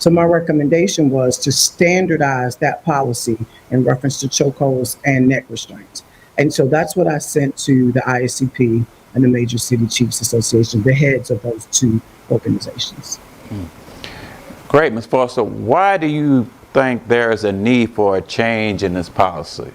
So my recommendation was to standardize that policy in reference to chokeholds and neck restraints. And so that's what I sent to the ISCP and the Major City Chiefs Association, the heads of those two organizations. Great, Ms. Foster. Why do you think there is a need for a change in this policy?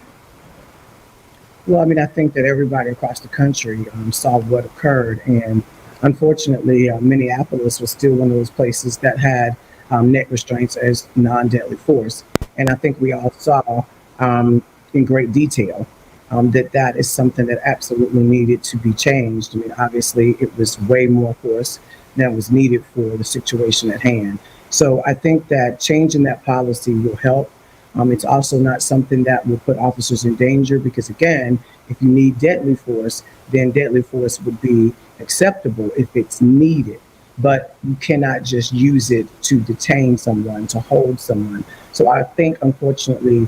Well, I mean, I think that everybody across the country saw what occurred. And unfortunately, Minneapolis was still one of those places that had neck restraints as non-deadly force. And I think we all saw in great detail that that is something that absolutely needed to be changed. I mean, obviously, it was way more force than was needed for the situation at hand. So I think that changing that policy will help. It's also not something that will put officers in danger because, again, if you need deadly force, then deadly force would be acceptable if it's needed. But you cannot just use it to detain someone, to hold someone. So I think, unfortunately,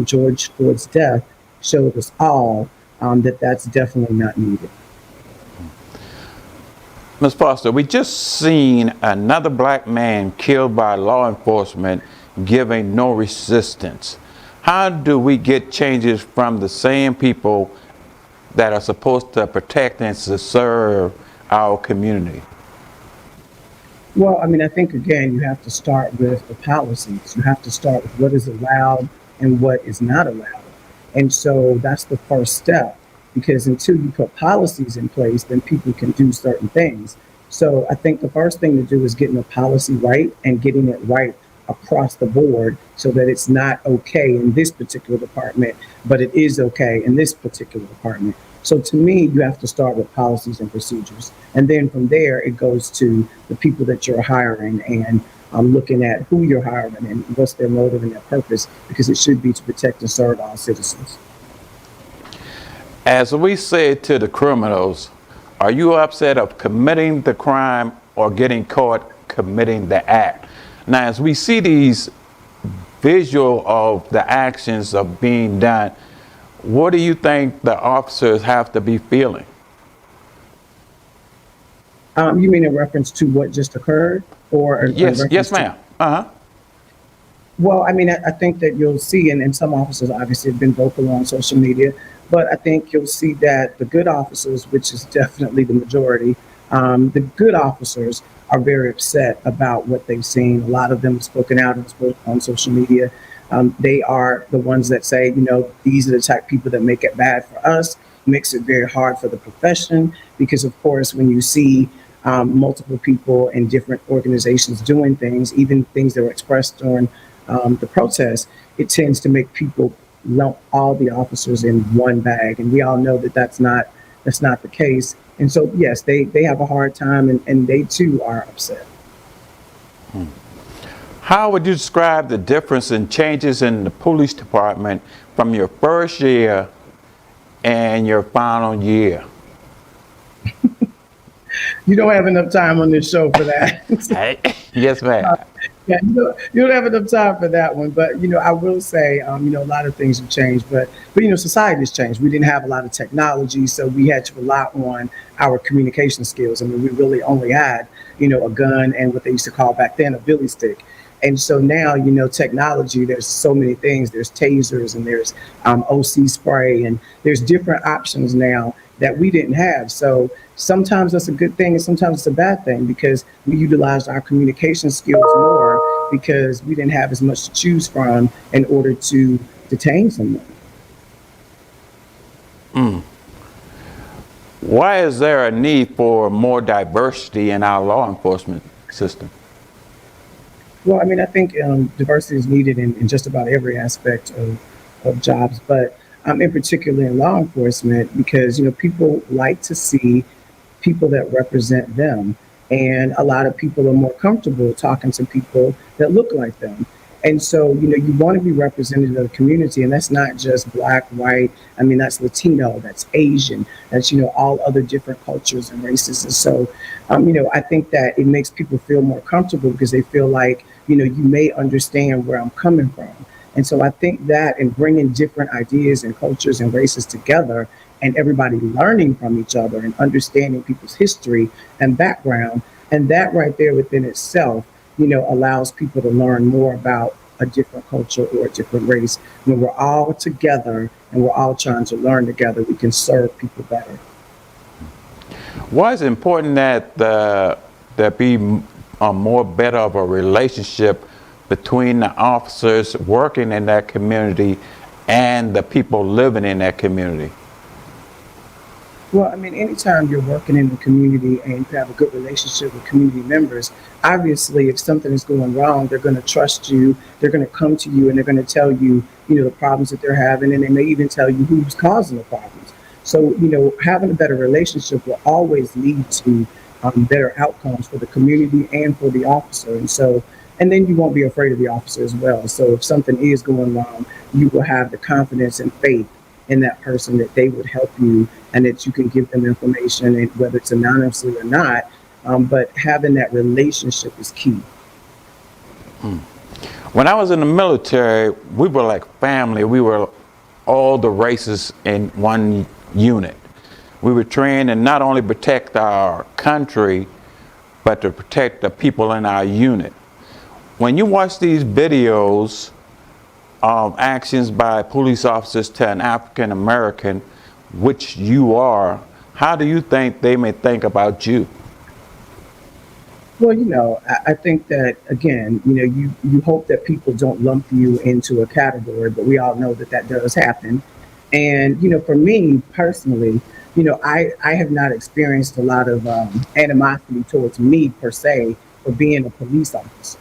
George Floyd's death showed us all that that's definitely not needed. Ms. Foster, we just seen another black man killed by law enforcement giving no resistance. How do we get changes from the same people that are supposed to protect and to serve our community? Well, I mean, I think, again, you have to start with the policies. You have to start with what is allowed and what is not allowed. And so that's the first step, because until you put policies in place, then people can do certain things. So I think the first thing to do is getting the policy right and getting it right across the board so that it's not okay in this particular department, but it is okay in this particular department. So to me, you have to start with policies and procedures. And then from there, it goes to the people that you're hiring and looking at who you're hiring and what's their motive and their purpose, because it should be to protect and serve all citizens. As we say to the criminals, are you upset of committing the crime or getting caught committing the act? Now, as we see these visual of the actions of being done, what do you think the officers have to be feeling? You mean in reference to what just occurred, or yes, ma'am. Well, I mean, I think that you'll see, and some officers obviously have been vocal on social media, but I think you'll see that the good officers, which is definitely the majority, the good officers are very upset about what they've seen. A lot of them have spoken out on social media. They are the ones that say, you know, these are the type of people that make it bad for us, makes it very hard for the profession, because of course, when you see multiple people in different organizations doing things, even things that were expressed during the protest, it tends to make people lump all the officers in one bag. And we all know that that's not the case. And so, yes, they have a hard time, and they too are upset. How would you describe the difference in changes in the police department from your first year and your final year? You don't have enough time on this show for that. Yes, ma'am. Yeah, you don't have enough time for that one. But, you know, I will say, a lot of things have changed. But society has changed. We didn't have a lot of technology, so we had to rely on our communication skills. I mean, we really only had, a gun and what they used to call back then a billy stick. And so now, technology, there's so many things. There's tasers and there's OC spray, and there's different options now that we didn't have. So sometimes that's a good thing and sometimes it's a bad thing, because we utilized our communication skills more because we didn't have as much to choose from in order to detain someone. Why is there a need for more diversity in our law enforcement system? Well, I mean, I think diversity is needed in just about every aspect of jobs, but in particular in law enforcement, because, people like to see people that represent them. And a lot of people are more comfortable talking to people that look like them. And so, you want to be representative of the community, and that's not just black, white. I mean, that's Latino, that's Asian, that's, all other different cultures and races. And so, I think that it makes people feel more comfortable because they feel like, you may understand where I'm coming from. And so I think that in bringing different ideas and cultures and races together and everybody learning from each other and understanding people's history and background, and that right there within itself allows people to learn more about a different culture or a different race. When we're all together and we're all trying to learn together, we can serve people better. Why is it important that there be a more better of a relationship between the officers working in that community and the people living in that community? Well, I mean, anytime you're working in the community and you have a good relationship with community members, obviously, if something is going wrong, they're going to trust you. They're going to come to you and they're going to tell you, the problems that they're having, and they may even tell you who's causing the problems. So, having a better relationship will always lead to better outcomes for the community and for the officer. And then you won't be afraid of the officer as well. So, if something is going wrong, you will have the confidence and faith in that person that they would help you and that you can give them information, and whether it's anonymously or not. But having that relationship is key. When I was in the military, we were like family. We were all the races in one unit. We were trained to not only protect our country, but to protect the people in our unit. When you watch these videos of actions by police officers to an African American, which you are, how do you think they may think about you? Well, I think that again, you hope that people don't lump you into a category, but we all know that that does happen. And for me personally, I have not experienced a lot of animosity towards me per se for being a police officer.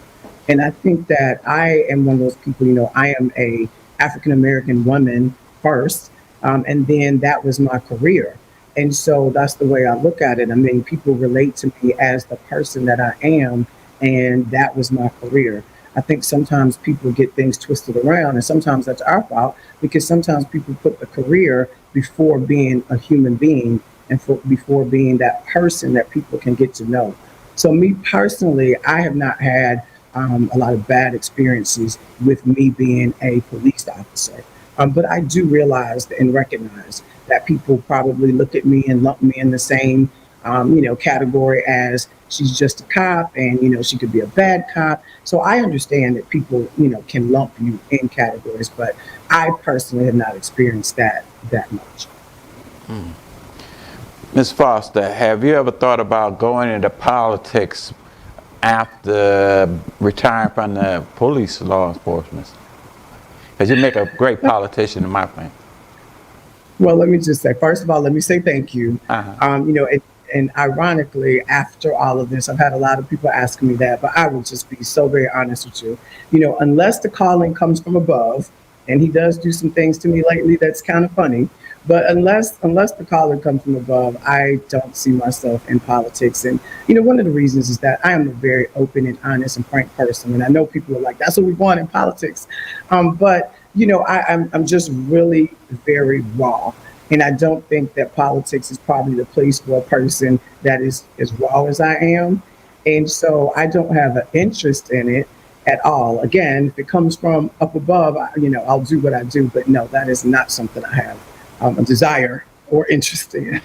And I think that I am one of those people. I am a African American woman first, and then that was my career. And so that's the way I look at it. I mean, people relate to me as the person that I am, and that was my career. I think sometimes people get things twisted around, and sometimes that's our fault because sometimes people put the career before being a human being and before being that person that people can get to know. So, me personally, I have not had a lot of bad experiences with me being a police officer. But I do realize and recognize that people probably look at me and lump me in the same, category as she's just a cop, and she could be a bad cop. So I understand that people, can lump you in categories, but I personally have not experienced that much. Ms. Foster, have you ever thought about going into politics after retiring from the police law enforcement? Because you make a great politician in my opinion. Well, let me just say, first of all, let me say thank you. Uh-huh. And ironically, after all of this, I've had a lot of people asking me that, but I will just be so very honest with you. Unless the calling comes from above, and he does do some things to me lately that's kind of funny, but unless the calling comes from above, I don't see myself in politics. And one of the reasons is that I am a very open and honest and frank person, and I know people are like, "That's what we want in politics," but I'm just really very raw. And I don't think that politics is probably the place for a person that is as raw as I am. And so I don't have an interest in it at all. Again, if it comes from up above, I'll do what I do. But no, that is not something I have a desire or interest in.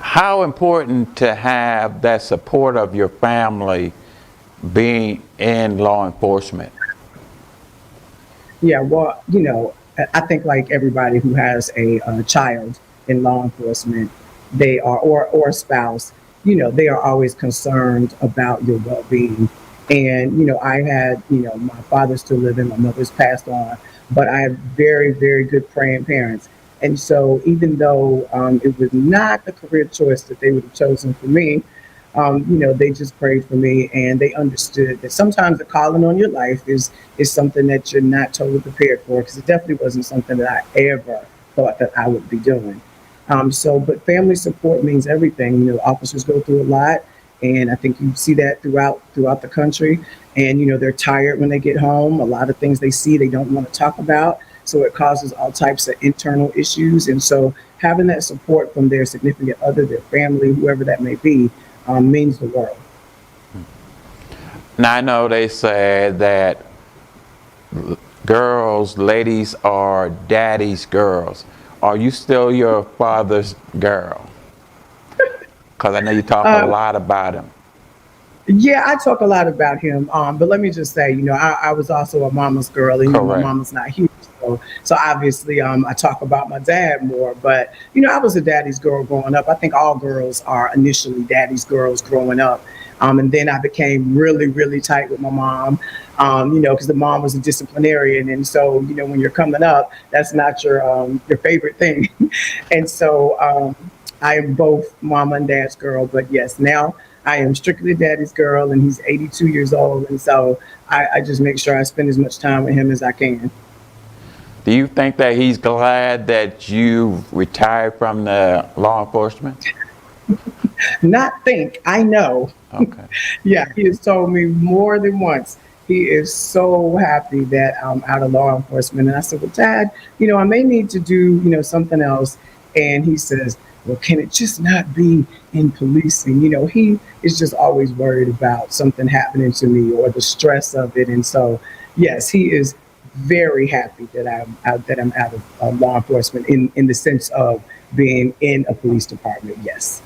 How important to have that support of your family being in law enforcement? Yeah, well, I think like everybody who has a child in law enforcement, they are, or a spouse, they are always concerned about your well-being. And, I had, my father's still living, my mother's passed on, but I have very, very good praying parents. And so even though it was not the career choice that they would have chosen for me, they just prayed for me, and they understood that sometimes the calling on your life is something that you're not totally prepared for, because it definitely wasn't something that I ever thought that I would be doing. But family support means everything. Officers go through a lot, and I think you see that throughout the country. And they're tired when they get home. A lot of things they see they don't want to talk about, so it causes all types of internal issues. And so having that support from their significant other, their family, whoever that may be, means the world. Now I know they say that ladies are daddy's girls. Are you still your father's girl? Because I know you talk a lot about him. Yeah, I talk a lot about him. But let me just say, I was also a mama's girl, and my Correct. mama's not here. So obviously, I talk about my dad more. But I was a daddy's girl growing up. I think all girls are initially daddy's girls growing up. And then I became really, really tight with my mom. Because the mom was a disciplinarian, and so when you're coming up, that's not your favorite thing. And so I am both mama and dad's girl. But yes, now I am strictly daddy's girl, and he's 82 years old. And so I just make sure I spend as much time with him as I can. Do you think that he's glad that you retired from the law enforcement? Not think, I know. Okay. Yeah, he has told me more than once. He is so happy that I'm out of law enforcement. And I said, well, Dad, I may need to do, something else. And he says, well, can it just not be in policing? He is just always worried about something happening to me or the stress of it. And so, yes, he is very happy that I'm out of law enforcement in the sense of being in a police department. Yes.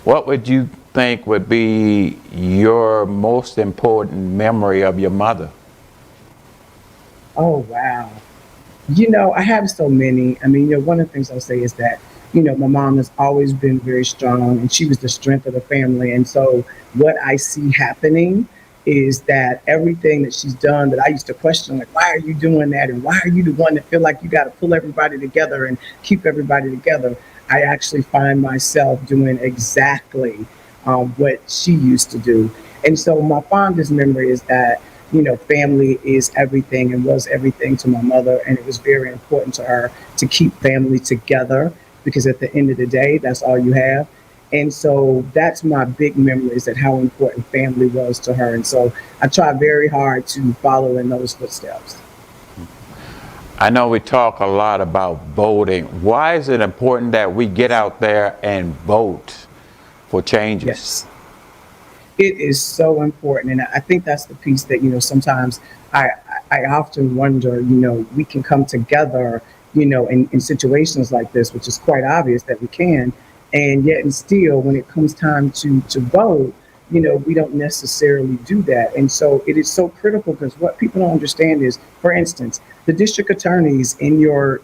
What would you think would be your most important memory of your mother? Oh, wow. I have so many. I mean, one of the things I'll say is that, my mom has always been very strong and she was the strength of the family. And so what I see happening is that everything that she's done that I used to question, like, why are you doing that? And why are you the one that feel like you got to pull everybody together and keep everybody together? I actually find myself doing exactly what she used to do. And so my fondest memory is that family is everything and was everything to my mother. And it was very important to her to keep family together because at the end of the day, that's all you have. And so that's my big memories that how important family was to her. And so I try very hard to follow in those footsteps. I know we talk a lot about voting. Why is it important that we get out there and vote for changes? Yes. It is so important, and I think that's the piece that sometimes I I often wonder. We can come together, in situations like this, which is quite obvious that we can, and yet and still, when it comes time to vote, we don't necessarily do that, and so it is so critical because what people don't understand is, for instance, the district attorneys in your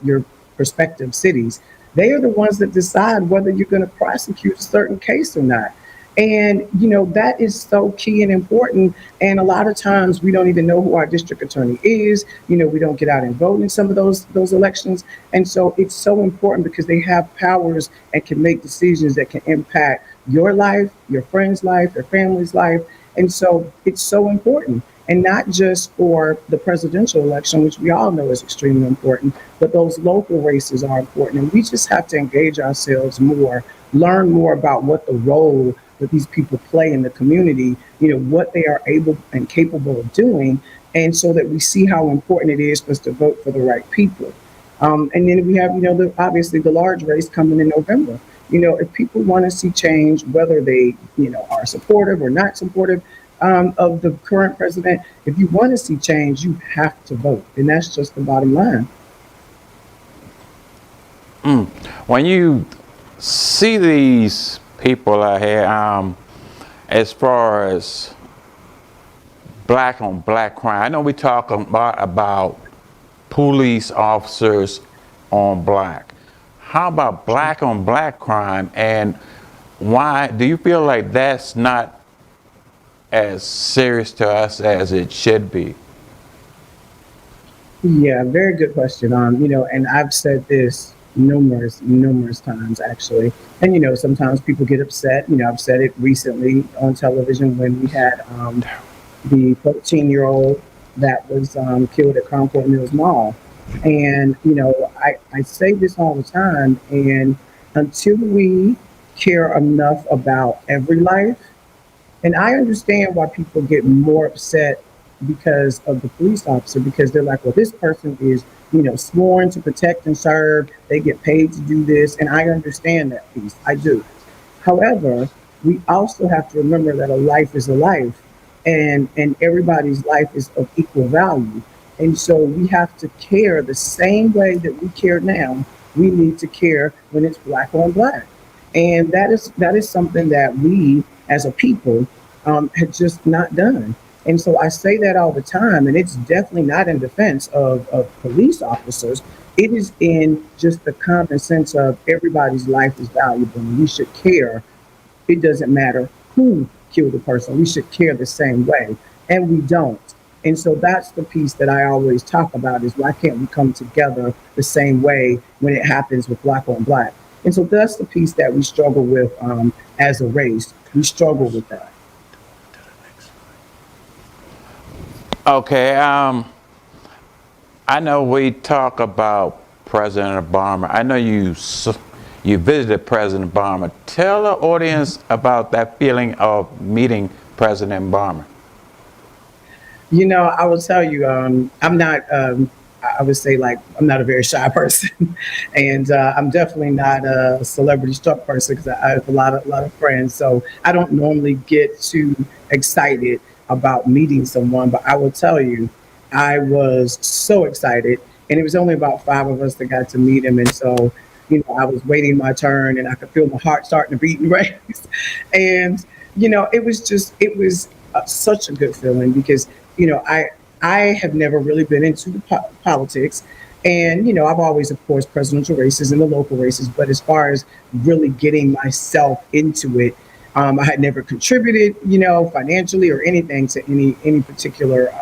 respective cities, they are the ones that decide whether you're going to prosecute a certain case or not. And that is so key and important. And a lot of times we don't even know who our district attorney is. We don't get out and vote in some of those elections. And so it's so important because they have powers and can make decisions that can impact your life, your friend's life, your family's life. And so it's so important. And not just for the presidential election, which we all know is extremely important, but those local races are important. And we just have to engage ourselves more, learn more about what the role that these people play in the community, what they are able and capable of doing, and so that we see how important it is for us to vote for the right people. And then we have, obviously the large race coming in November. If people want to see change, whether they, are supportive or not supportive of the current president, if you want to see change, you have to vote. And that's just the bottom line. When you see these people out here, as far as black on black crime, I know we talk a lot about police officers on black. How about black on black crime, and why do you feel like that's not as serious to us as it should be? Yeah, very good question. And I've said this numerous times actually. And sometimes people get upset. I've said it recently on television when we had the 14-year-old that was killed at Concord Mills Mall. And I say this all the time. And until we care enough about every life, and I understand why people get more upset because of the police officer, because they're like, well, this person is, sworn to protect and serve. They get paid to do this. And I understand that piece. I do. However, we also have to remember that a life is a life and everybody's life is of equal value. And so we have to care the same way that we care now. We need to care when it's black on black. And that is something that we as a people had just not done. And so I say that all the time, and it's definitely not in defense of police officers. It is in just the common sense of everybody's life is valuable and we should care. It doesn't matter who killed the person. We should care the same way, and we don't. And so that's the piece that I always talk about is why can't we come together the same way when it happens with black on black? And so that's the piece that we struggle with as a race. We struggle with that. Okay, I know we talk about President Obama. I know you visited President Obama. Tell the audience about that feeling of meeting President Obama. You know, I will tell you, I'm not. I would say like I'm not a very shy person, and I'm definitely not a celebrity struck person because I have a lot of friends. So I don't normally get too excited about meeting someone. But I will tell you, I was so excited, and it was only about five of us that got to meet him, and so I was waiting my turn, and I could feel my heart starting to beat and race, and it was such a good feeling because I have never really been into the politics. And, I've always, of course, presidential races and the local races. But as far as really getting myself into it, I had never contributed, financially or anything to any particular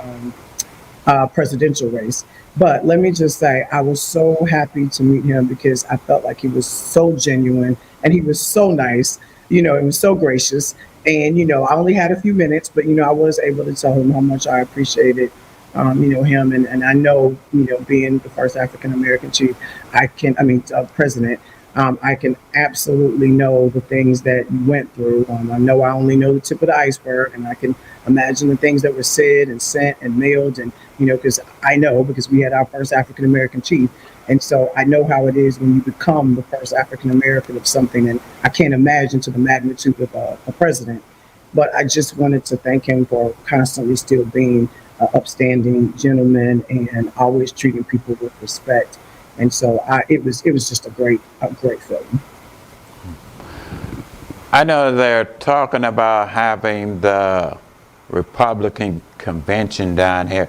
presidential race. But let me just say, I was so happy to meet him because I felt like he was so genuine and he was so nice. He was so gracious. And, I only had a few minutes, but, I was able to tell him how much I appreciated, him. And I know, being the first African American chief, president, I can absolutely know the things that you went through. I know I only know the tip of the iceberg, and I can imagine the things that were said and sent and mailed. And, because I know because we had our first African American chief. And so I know how it is when you become the first African American of something. And I can't imagine to the magnitude of a president. But I just wanted to thank him for constantly still being an upstanding gentleman and always treating people with respect. And so it was just a great feeling. I know they're talking about having the Republican convention down here.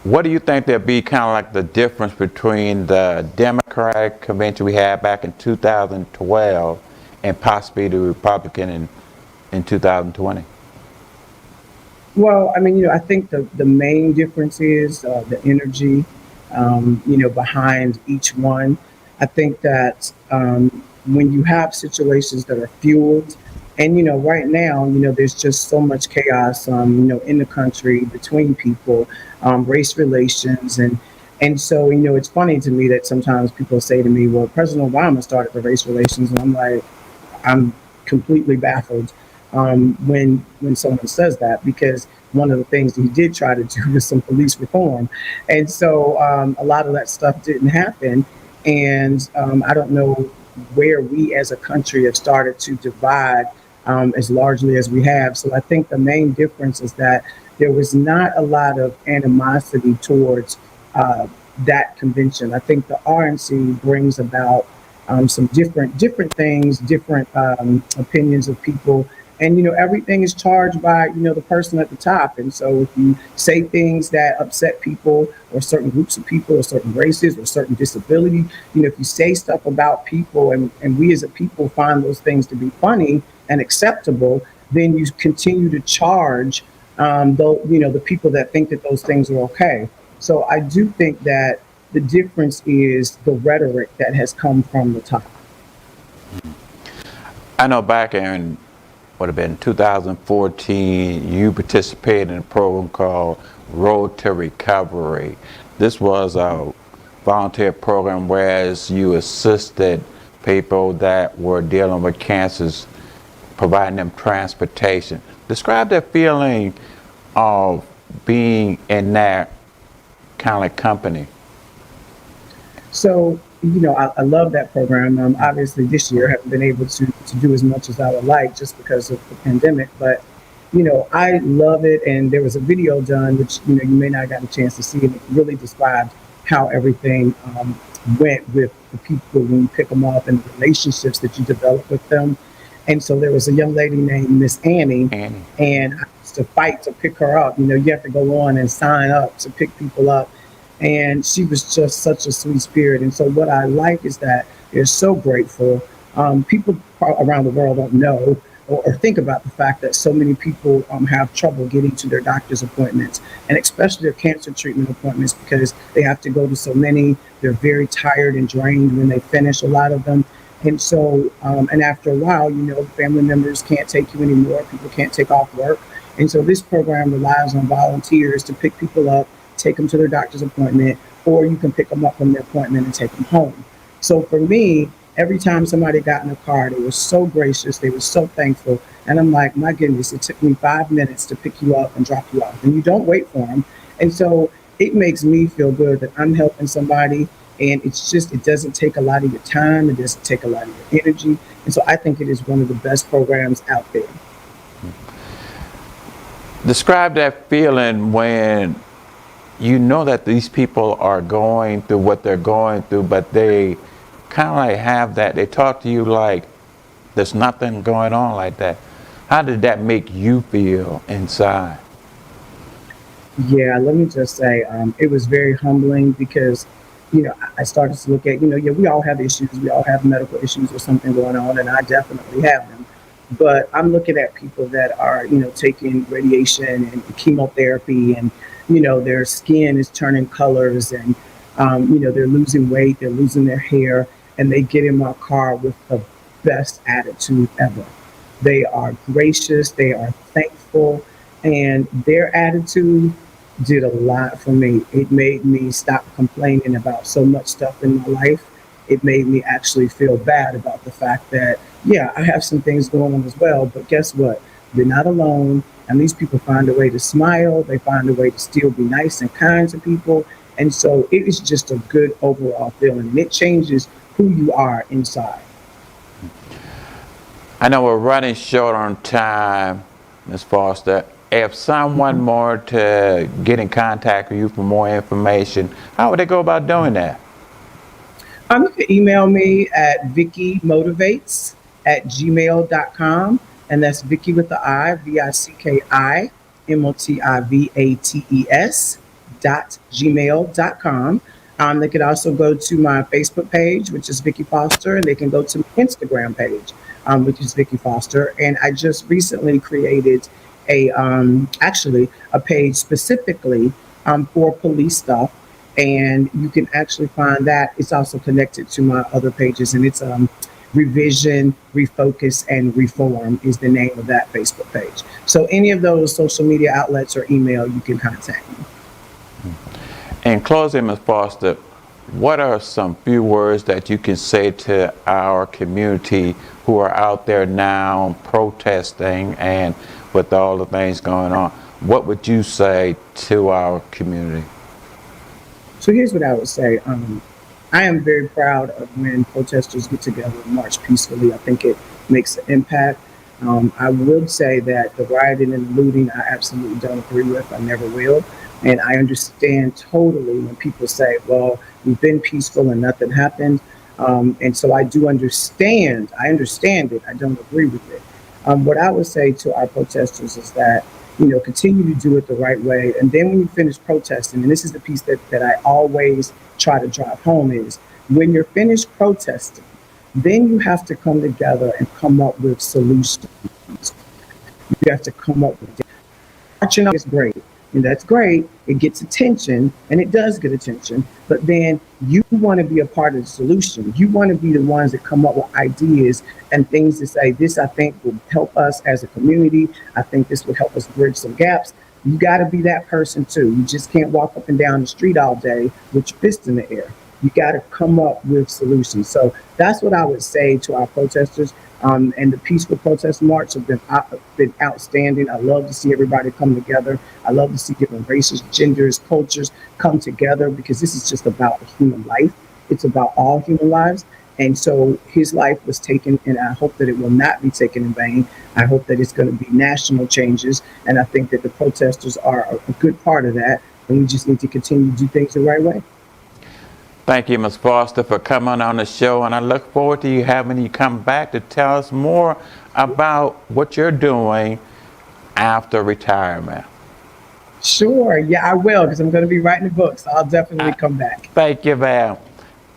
What do you think there'll be kind of like the difference between the Democratic convention we had back in 2012 and possibly the Republican in 2020? Well, I think the main difference is the energy, behind each one. I think that when you have situations that are fueled, and right now, there's just so much chaos, in the country between people, race relations, and so it's funny to me that sometimes people say to me, "Well, President Obama started the race relations," and I'm like, I'm completely baffled when someone says that because one of the things that he did try to do was some police reform, and so a lot of that stuff didn't happen, and I don't know where we as a country have started to divide as largely as we have. So I think the main difference is that there was not a lot of animosity towards that convention. I think the RNC brings about some different things, different opinions of people, and everything is charged by the person at the top. And so if you say things that upset people or certain groups of people or certain races or certain disability, if you say stuff about people and we as a people find those things to be funny and acceptable, then you continue to charge the people that think that those things are okay. So I do think that the difference is the rhetoric that has come from the top. I know back in would have been 2014, you participated in a program called Road to Recovery. This was a volunteer program whereas you assisted people that were dealing with cancers, providing them transportation. Describe that feeling of being in that kind of like company. So, I love that program. Obviously, this year I haven't been able to do as much as I would like just because of the pandemic. But, I love it. And there was a video done, which, you may not have gotten a chance to see. And it really described how everything went with the people when you pick them up and the relationships that you develop with them. And so there was a young lady named Miss Annie, Annie. and I used to fight to pick her up. You know, you have to go on and sign up to pick people up. And she was just such a sweet spirit. And so what I like is that they're so grateful. People around the world don't know or think about the fact that so many people have trouble getting to their doctor's appointments, and especially their cancer treatment appointments, because they have to go to so many. They're very tired and drained when they finish, a lot of them. And so, and after a while, you know, family members can't take you anymore. People can't take off work. And so this program relies on volunteers to pick people up, take them to their doctor's appointment, or you can pick them up from their appointment and take them home. So for me, every time somebody got in the car, they were so gracious. They were so thankful. And I'm like, my goodness, it took me 5 minutes to pick you up and drop you off. And you don't wait for them. And so it makes me feel good that I'm helping somebody. And it's just, it doesn't take a lot of your time. It doesn't take a lot of your energy. And so I think it is one of the best programs out there. Describe that feeling when you know that these people are going through what they're going through, but they kind of like have that, they talk to you like there's nothing going on like that. How did that make you feel inside? Yeah, let me just say, it was very humbling because, you know, I started to look at, you know, yeah, we all have issues. We all have medical issues or something going on, and I definitely have them. But I'm looking at people that are, you know, taking radiation and chemotherapy, and, you know, their skin is turning colors, and, you know, they're losing weight, they're losing their hair, and they get in my car with the best attitude ever. They are gracious, they are thankful, and their attitude did a lot for me. It made me stop complaining about so much stuff in my life. It made me actually feel bad about the fact that, yeah, I have some things going on as well, but guess what? You're not alone. And these people find a way to smile. They find a way to still be nice and kind to people. And so it is just a good overall feeling. And it changes who you are inside. I know we're running short on time, Ms. Foster. If someone more to get in contact with you for more information, how would they go about doing that? You can email me at vickymotivates@gmail.com. And that's Vicky with the I, VICKIMOTIVATES .gmail.com. They could also go to my Facebook page, which is Vicki Foster, and they can go to my Instagram page, which is Vicki Foster. And I just recently created actually a page specifically for police stuff, and you can actually find that. It's also connected to my other pages, and it's Revision, Refocus, and Reform is the name of that Facebook page. So any of those social media outlets or email, you can contact me. In closing, Ms. Foster, what are some few words that you can say to our community who are out there now protesting and with all the things going on? What would you say to our community? So here's what I would say. I am very proud of when protesters get together and march peacefully. I think it makes an impact. I would say that the rioting and the looting, I absolutely don't agree with. I never will. And I understand totally when people say, well, we've been peaceful and nothing happened. And so I do understand. I understand it. I don't agree with it. What I would say to our protesters is that, you know, continue to do it the right way. And then when you finish protesting, and this is the piece that I always try to drive home, is when you're finished protesting, then you have to come together and come up with solutions. You have to come up with it. Marching is great, and that's great. It gets attention, and it does get attention. But then you want to be a part of the solution. You want to be the ones that come up with ideas and things to say, this, I think, will help us as a community. I think this will help us bridge some gaps. You got to be that person too. You just can't walk up and down the street all day with your fist in the air. You got to come up with solutions. So that's what I would say to our protesters. And the peaceful protest march have been outstanding. I love to see everybody come together. I love to see different races, genders, cultures come together, because this is just about human life. It's about all human lives. And so his life was taken, and I hope that it will not be taken in vain. I hope that it's going to be national changes. And I think that the protesters are a good part of that. And we just need to continue to do things the right way. Thank you, Ms. Foster, for coming on the show, and I look forward to you having you come back to tell us more about what you're doing after retirement. Sure, yeah, I will, because I'm going to be writing a book, so I'll definitely come back. Thank you, Val.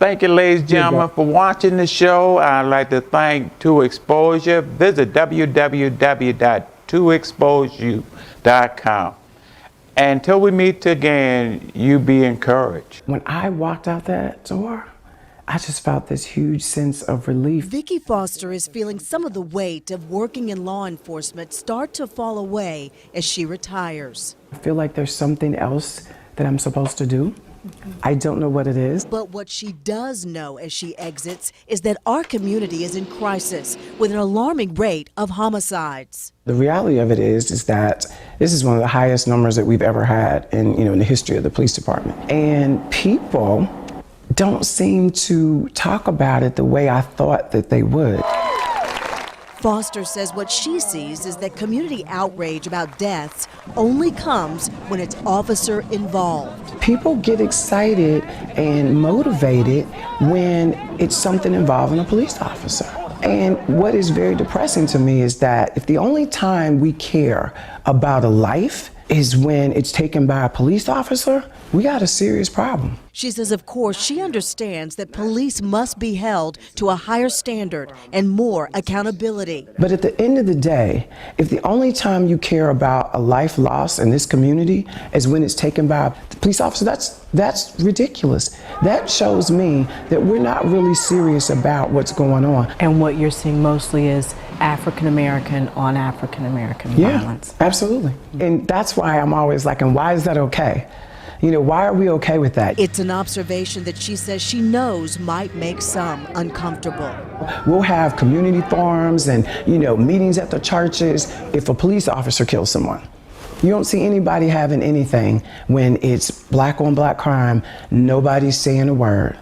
Thank you, ladies and gentlemen, for watching the show. I'd like to thank 2Exposure. Visit www.2exposeyou.com. Until we meet again, you be encouraged. When I walked out that door, I just felt this huge sense of relief. Vicki Foster is feeling some of the weight of working in law enforcement start to fall away as she retires. I feel like there's something else that I'm supposed to do. I don't know what it is. But what she does know as she exits is that our community is in crisis with an alarming rate of homicides. The reality of it is that this is one of the highest numbers that we've ever had in the history of the police department. And people don't seem to talk about it the way I thought that they would. Foster says what she sees is that community outrage about deaths only comes when it's officer involved. People get excited and motivated when it's something involving a police officer. And what is very depressing to me is that if the only time we care about a life is when it's taken by a police officer, we got a serious problem. She says, of course, she understands that police must be held to a higher standard and more accountability. But at the end of the day, if the only time you care about a life lost in this community is when it's taken by a police officer, that's ridiculous. That shows me that we're not really serious about what's going on. And what you're seeing mostly is African American on African American violence. Yeah, absolutely. And that's why I'm always like, and why is that okay? Why are we okay with that? It's an observation that she says she knows might make some uncomfortable. We'll have community forums and, meetings at the churches if a police officer kills someone. You don't see anybody having anything when it's black on black crime. Nobody's saying a word.